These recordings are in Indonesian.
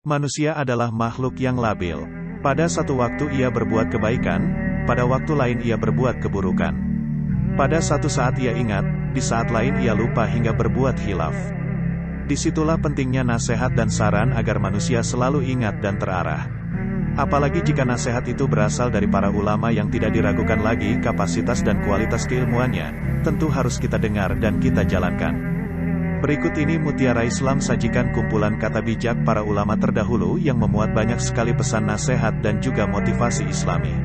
Manusia adalah makhluk yang labil. Pada satu waktu ia berbuat kebaikan, pada waktu lain ia berbuat keburukan. Pada satu saat ia ingat, di saat lain ia lupa hingga berbuat khilaf. Disitulah pentingnya nasihat dan saran agar manusia selalu ingat dan terarah. Apalagi jika nasihat itu berasal dari para ulama yang tidak diragukan lagi kapasitas dan kualitas keilmuannya, tentu harus kita dengar dan kita jalankan. Berikut ini Mutiara Islam sajikan kumpulan kata bijak para ulama terdahulu yang memuat banyak sekali pesan nasihat dan juga motivasi Islami.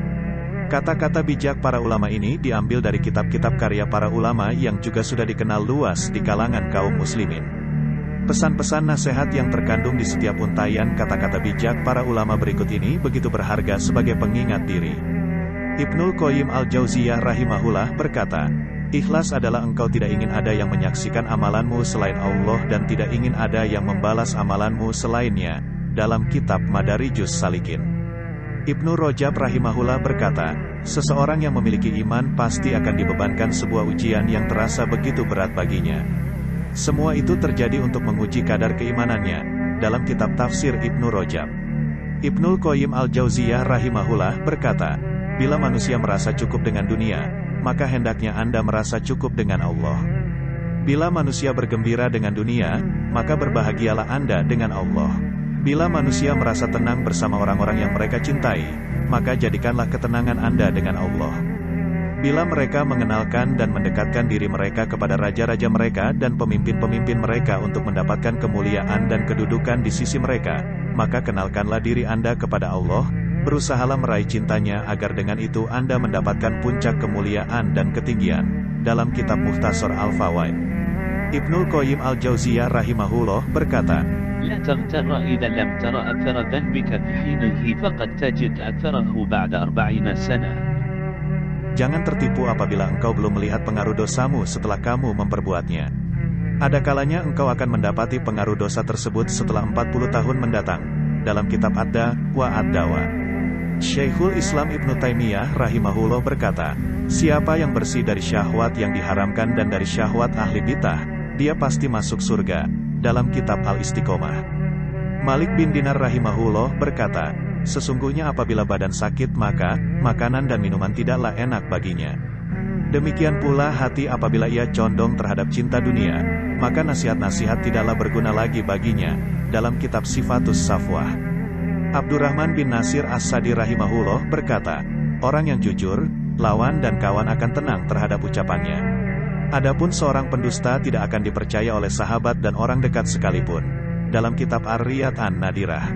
Kata-kata bijak para ulama ini diambil dari kitab-kitab karya para ulama yang juga sudah dikenal luas di kalangan kaum muslimin. Pesan-pesan nasihat yang terkandung di setiap untayan kata-kata bijak para ulama berikut ini begitu berharga sebagai pengingat diri. Ibnul Qayyim al-Jauziyah rahimahullah berkata, "Ikhlas adalah engkau tidak ingin ada yang menyaksikan amalanmu selain Allah dan tidak ingin ada yang membalas amalanmu selainnya." Dalam kitab Madarijus Salikin. Ibnu Rajab rahimahullah berkata, "Seseorang yang memiliki iman pasti akan dibebankan sebuah ujian yang terasa begitu berat baginya. Semua itu terjadi untuk menguji kadar keimanannya." Dalam kitab tafsir Ibnu Rajab. Ibnul Qayyim al-Jauziyah rahimahullah berkata, "Bila manusia merasa cukup dengan dunia, maka hendaknya Anda merasa cukup dengan Allah. Bila manusia bergembira dengan dunia, maka berbahagialah Anda dengan Allah. Bila manusia merasa tenang bersama orang-orang yang mereka cintai, maka jadikanlah ketenangan Anda dengan Allah. Bila mereka mengenalkan dan mendekatkan diri mereka kepada raja-raja mereka dan pemimpin-pemimpin mereka untuk mendapatkan kemuliaan dan kedudukan di sisi mereka, maka kenalkanlah diri Anda kepada Allah. Berusahalah meraih cintanya agar dengan itu Anda mendapatkan puncak kemuliaan dan ketinggian." Dalam kitab Mukhtasar Al-Fawaid. Ibnul Qayyim al-Jauziyah rahimahullah berkata, لا تغتر إذا لم تر أثر ذنبك في حينه فقد تجد أثره بعد 40 سنة. Jangan tertipu apabila engkau belum melihat pengaruh dosamu setelah kamu memperbuatnya. Ada kalanya engkau akan mendapati pengaruh dosa tersebut setelah 40 tahun mendatang. Dalam kitab Ad-Da wa Ad-Dawa. Syekhul Islam Ibnu Taimiyah rahimahullah berkata, "Siapa yang bersih dari syahwat yang diharamkan dan dari syahwat ahli bidah, dia pasti masuk surga." Dalam kitab Al-Istiqomah. Malik bin Dinar rahimahullah berkata, "Sesungguhnya apabila badan sakit maka makanan dan minuman tidaklah enak baginya. Demikian pula hati apabila ia condong terhadap cinta dunia, maka nasihat-nasihat tidaklah berguna lagi baginya." Dalam kitab Sifatus Safwah. Abdurrahman bin Nasir As-Sadi rahimahullah berkata, "Orang yang jujur, lawan dan kawan akan tenang terhadap ucapannya. Adapun seorang pendusta tidak akan dipercaya oleh sahabat dan orang dekat sekalipun." Dalam kitab Ar-Riyad An-Nadirah.